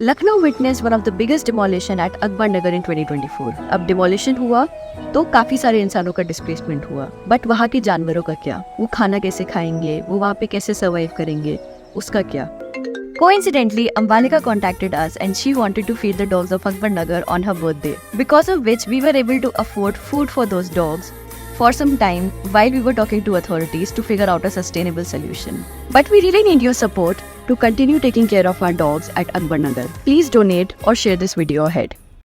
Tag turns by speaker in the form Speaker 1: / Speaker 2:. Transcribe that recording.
Speaker 1: Lucknow witness one of the biggest demolition at Akbar Nagar in 2024। अब demolition हुआ तो काफी सारे इंसानों का डिस्प्लेसमेंट हुआ, बट वहाँ के जानवरों का क्या? वो खाना कैसे खाएंगे? वो वहाँ पे कैसे सर्वाइव करेंगे? उसका क्या? Coincidentally, Ambalika contacted us and she wanted to feed the dogs of Akbar Nagar on her birthday, because of which we were able to afford food for those dogs for some time while we were talking to authorities to figure out a sustainable solution. But we really need your support to continue taking care of our dogs at Akbar Nagar. Please donate or share this video ahead.